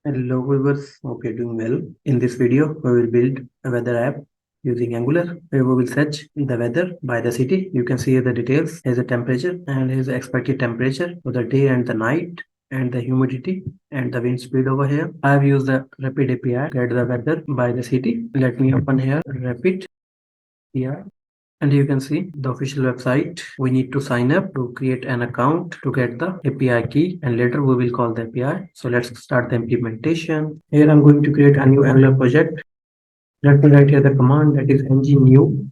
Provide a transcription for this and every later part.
Hello viewers, hope you're doing well. In this video, we will build a weather app using Angular where we will search the weather by the city. You can see the details. Here's the temperature and here's the expected temperature for the day and the night and the humidity and the wind speed over here. I have used the Rapid API to get the weather by the city. Let me open here Rapid API. And you can see the official website. We need to sign up to create an account to get the API key, and later we will call the API. So let's start the implementation. Here I'm going to create a new Angular project. Let me write here the command that is ng new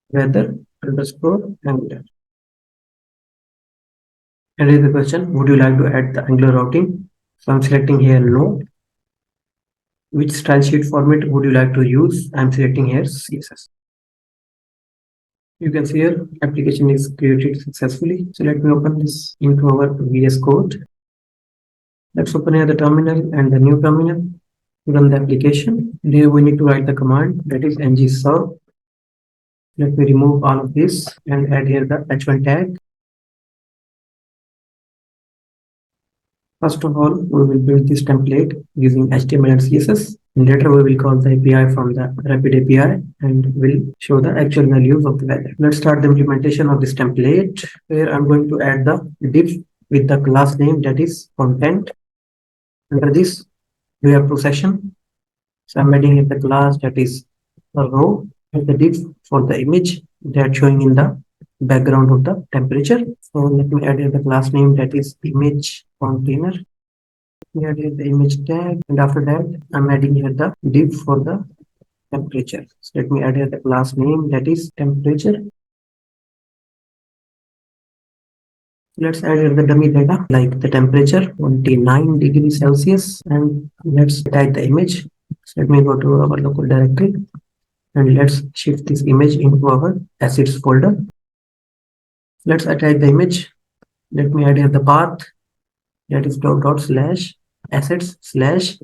weather underscore Angular. And here's the question, would you like to add the Angular routing? So I'm selecting here no. Which style sheet format would you like to use? I'm selecting here CSS. You can see here application is created successfully. So let me open this into our VS Code. Let's open here the terminal and the new terminal. Run the application. Here we need to write the command that is ng serve. Let me remove all of this and add here the h1 tag. First of all, we will build this template using HTML and CSS. And later we will call the API from the Rapid API and will show the actual values of the weather. Let's start the implementation of this template. Here I'm going to add the div with the class name that is content. Under this, we have two sections. So I'm adding in the class that is a row and the div for the image that showing in the background of the temperature. So let me add here the class name that is image container. We add here the image tag, and after that I'm adding here the div for the temperature. So let me add here the class name that is temperature. Let's add here the dummy data like the temperature 29 degrees Celsius, and let's tag the image. So let me go to our local directory and let's shift this image into our assets folder. Let's attach the image. Let me add here the path that is dot slash assets slash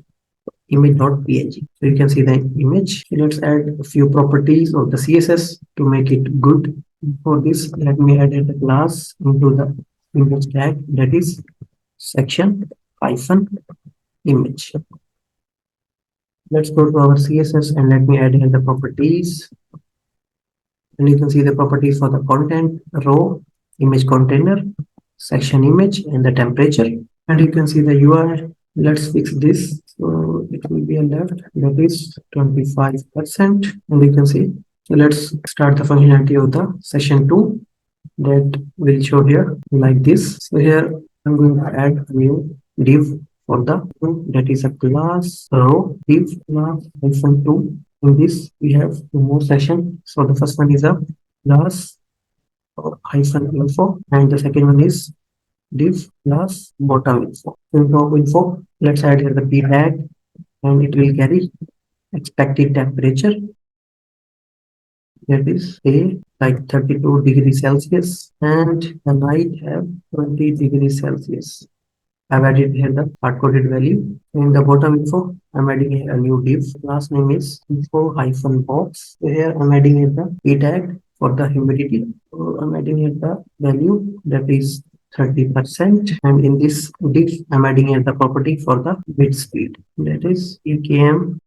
image.png. So you can see the image. So let's add a few properties of the CSS to make it good. For this, let me add the class into the image tag that is section hyphen image. Let's go to our CSS and let me add here the properties. And you can see the properties for the content, row, image container, section image, and the temperature. And you can see the UI. Let's fix this. So it will be a left, that is 25%. And you can see. So let's start the functionality of the section 2 that will show here like this. So here I'm going to add a new div for the that is a class row div class -2. In this we have two more sections. So the first one is a class -info and the second one is div class bottom info. Info. Let's add here the p tag and it will carry expected temperature. That is a like 32 degrees Celsius and the night have 20 degrees Celsius. I've added here the hard-coded value. In the bottom info, I'm adding a new div. Class name is info-box. So here I'm adding here the p tag for the humidity. So I'm adding here the value that is 30%. And in this div, I'm adding here the property for the wind speed. That is EKM.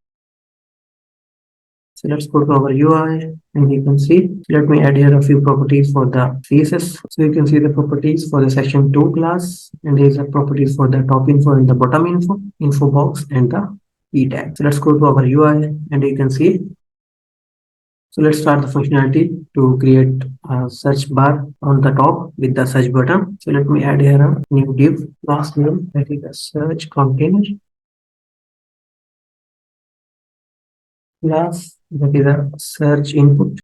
So let's go to our UI and you can see, let me add here a few properties for the CSS. So you can see the properties for the section 2 class, and these are properties for the top info and the bottom info box and the p tag. So let's go to our UI and you can see. So let's start the functionality to create a search bar on the top with the search button. So let me add here a new div class name that is a search container. Class that is a search input,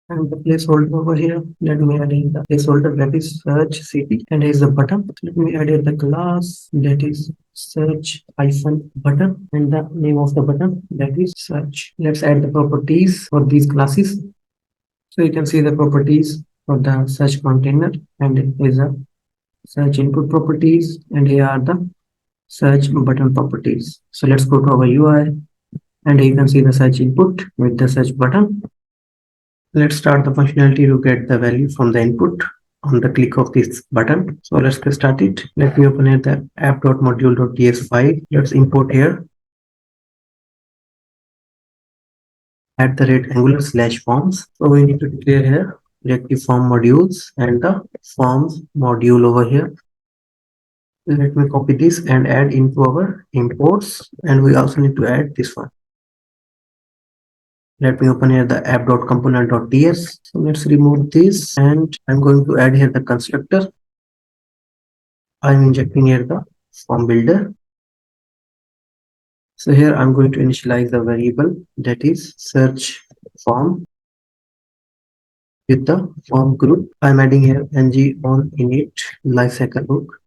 and the placeholder over here, let me add in the placeholder that is search city, and here's the button. Let me add here the class that is search hyphen button and the name of the button that is search. Let's add the properties for these classes. So you can see the properties for the search container, and here's a search input properties, and here are the search button properties. So let's go to our UI. And you can see the search input with the search button. Let's start the functionality to get the value from the input. on the click of this button. So let's get started. Let me open here the app.module.ts file. Let's import here @angular/forms. So we need to declare here reactive form modules and the forms module over here. Let me copy this and add into our imports, and we also need to add this one. Let me open here the app.component.ts. So let's remove this, and I'm going to add here the constructor. I'm injecting here the form builder. So here I'm going to initialize the variable, that is search form, with the form group. I'm adding here ng on init lifecycle hook.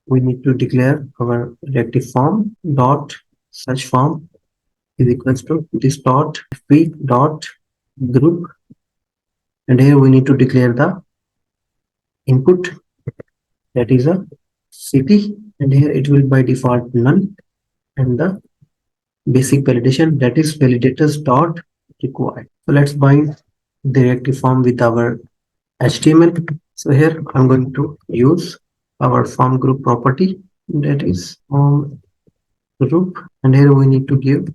We need to declare our reactive form dot search form is equals to this dot fp dot group, and here we need to declare the input, that is a city, and here it will by default none, and the basic validation, that is validators dot required. So let's bind the reactive form with our HTML. So here I'm going to use our form group property, that is form group, and here we need to give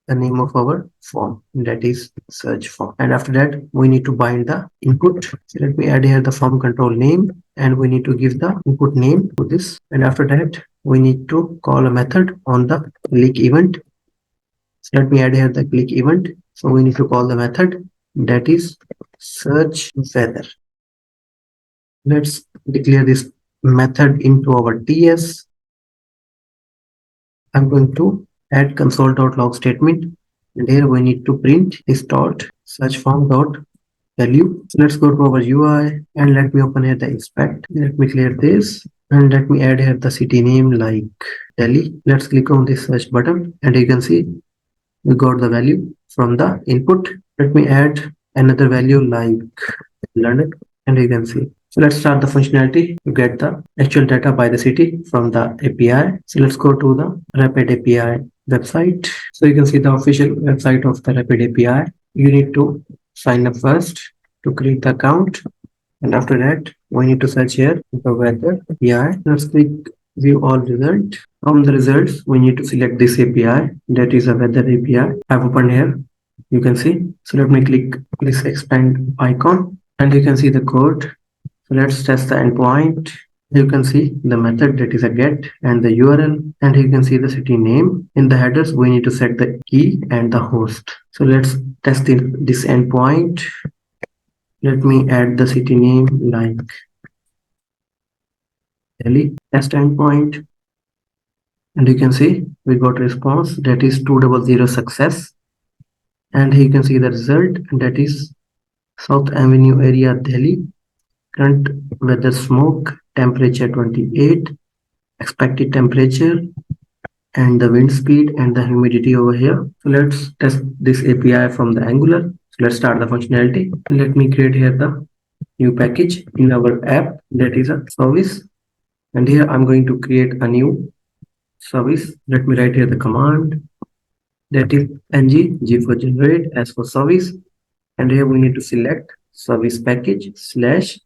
the name of our form, that is search form, and after that we need to bind the input. So let me add here the form control name, and we need to give the input name to this, and after that we need to call a method on the click event. So let me add here the click event. So we need to call the method, that is search weather. Let's declare this method into our TS. I'm going to add console.log statement, and here we need to print this dot search form dot value. So let's go to our UI, and let me open here the inspect. Let me clear this, and let me add here the city name like Delhi. Let's click on this search button, and you can see we got the value from the input. Let me add another value like London, and you can see. So let's start the functionality to get the actual data by the city from the API. So let's go to the Rapid API website. So you can see the official website of the Rapid API. You need to sign up first to create the account, and after that we need to search here the weather API. Let's click view all result. From the results we need to select this API, that is a weather API. I've opened here, you can see. So let me click this expand icon, and you can see the code. So let's test the endpoint. You can see the method, that is a get, and the URL, and you can see the city name. In the headers we need to set the key and the host. So let's test this endpoint. Let me add the city name like Delhi test endpoint, and you can see we got response, that is 200 success, and you can see the result, that is South Avenue area Delhi. Current weather smoke, temperature 28, expected temperature, and the wind speed and the humidity over here. So let's test this API from the Angular. So let's start the functionality. Let me create here the new package in our app, that is a service, and here I'm going to create a new service. Let me write here the command, that is ng g for generate, s for service, and here we need to select service package slash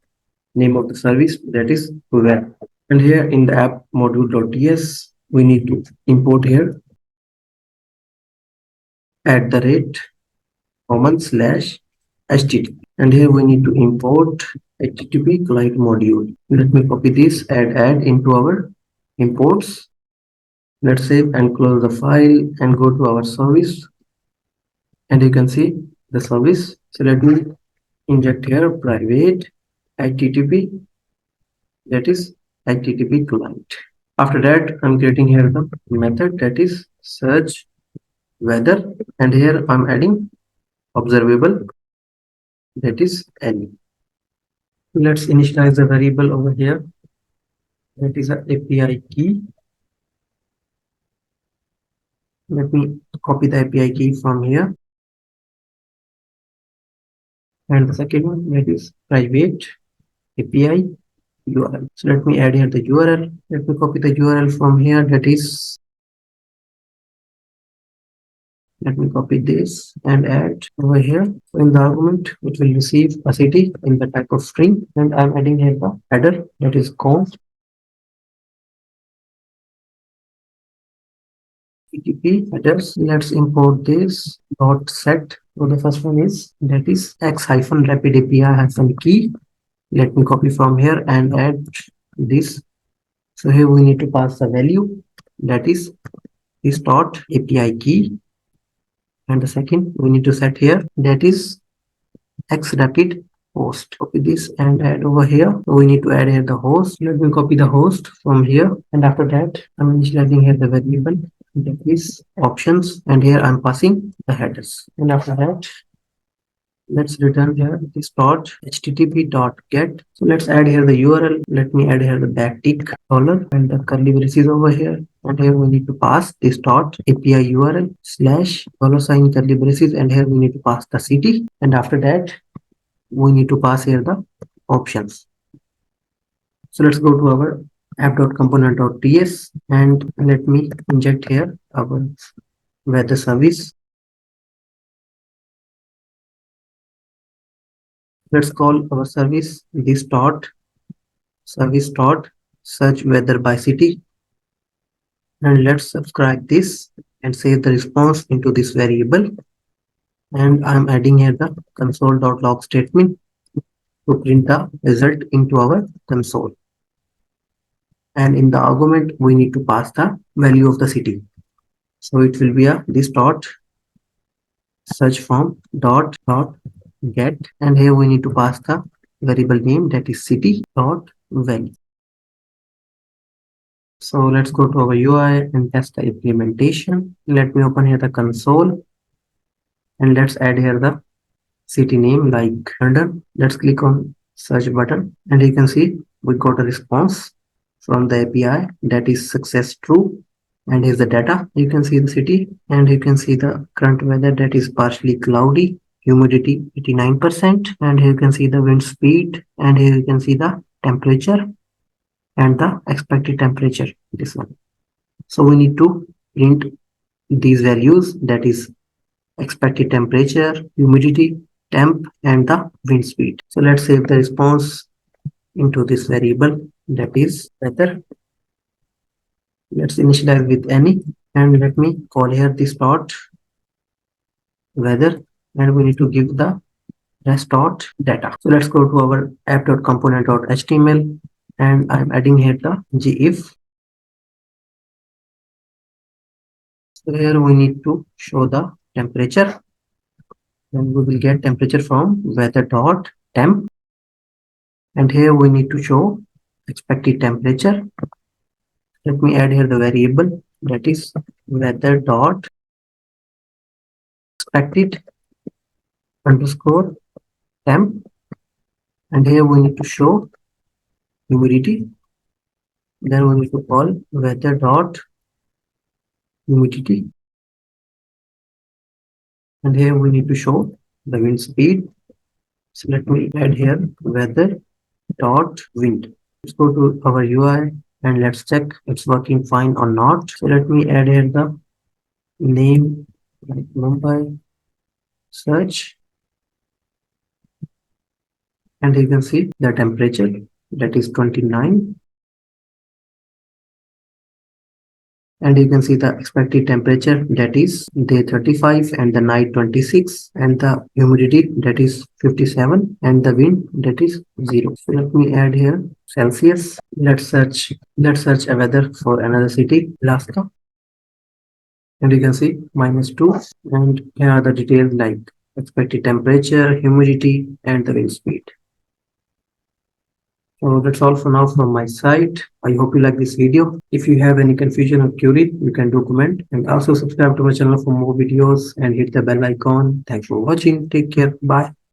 name of the service, that is web. And here in the app module.ts we need to import here @common/http, and here we need to import http client module. Let me copy this and add into our imports. Let's save and close the file and go to our service, and you can see the service. So let me inject here private http, that is http client. After that I'm creating here the method, that is search weather, and here I'm adding observable, that is any. Let's initialize the variable over here, that is a API key. Let me copy the API key from here, and the second one, that is private API URL. So let me add here the URL. Let me copy the URL from here, that is Let me copy this and add over here. So in the argument, it will receive a city in the type of string, and I'm adding here the header, that is const TTP headers. Let's import this dot set. So the first one is, that is x hyphen rapid API hyphen key. Let me copy from here and add this. So here we need to pass the value, that is this dot API key, and the second we need to set here, that is x rapid host. Copy this and add over here. So we need to add here the host. Let me copy the host from here, and after that I'm initializing here the variable, that is options, and here I'm passing the headers. And after that, let's return here this dot http dot get. So let's add here the URL. Let me add here the backtick dollar and the curly braces over here, and here we need to pass this dot API URL slash dollar sign curly braces, and here we need to pass the city, and after that we need to pass here the options. So let's go to our app.component.ts, and let me inject here our weather service. Let's call our service this dot service dot search weather by city, and let's subscribe this and save the response into this variable. And I'm adding here the console.log statement to print the result into our console. And in the argument, we need to pass the value of the city. So it will be a this dot search form dot get, and here we need to pass the variable name, that is city dot value. So let's go to our UI and test the implementation. Let me open here the console, and let's add here the city name like London. Let's click on search button, and you can see we got a response from the API, that is success true. And here's the data. You can see the city, and you can see the current weather, that is partially cloudy, humidity 89%, and here you can see the wind speed, and here you can see the temperature and the expected temperature, this one. So we need to print these values, that is expected temperature, humidity, temp, and the wind speed. So let's save the response into this variable, that is weather. Let's initialize with any, and let me call here this dot weather, and we need to give the rest dot data. So let's go to our app.component.html, and I'm adding here the gif. So here we need to show the temperature, and we will get temperature from weather dot temp, and here we need to show expected temperature. Let me add here the variable, that is weather dot expected underscore temp, and here we need to show humidity. Then we need to call weather dot humidity, and here we need to show the wind speed. So let me add here weather dot wind. Let's go to our UI and let's check it's working fine or not. So let me add here the name like Mumbai search, and you can see the temperature, that is 29, and you can see the expected temperature, that is day 35 and the night 26, and the humidity, that is 57, and the wind, that is 0. So let me add here Celsius. Let's search a weather for another city, Alaska, and you can see -2, and here are the details like expected temperature, humidity, and the wind speed. So that's all for now from my side. I hope you like this video. If you have any confusion or query, you can do comment, and also subscribe to my channel for more videos and hit the bell icon. Thanks for watching. Take care. Bye.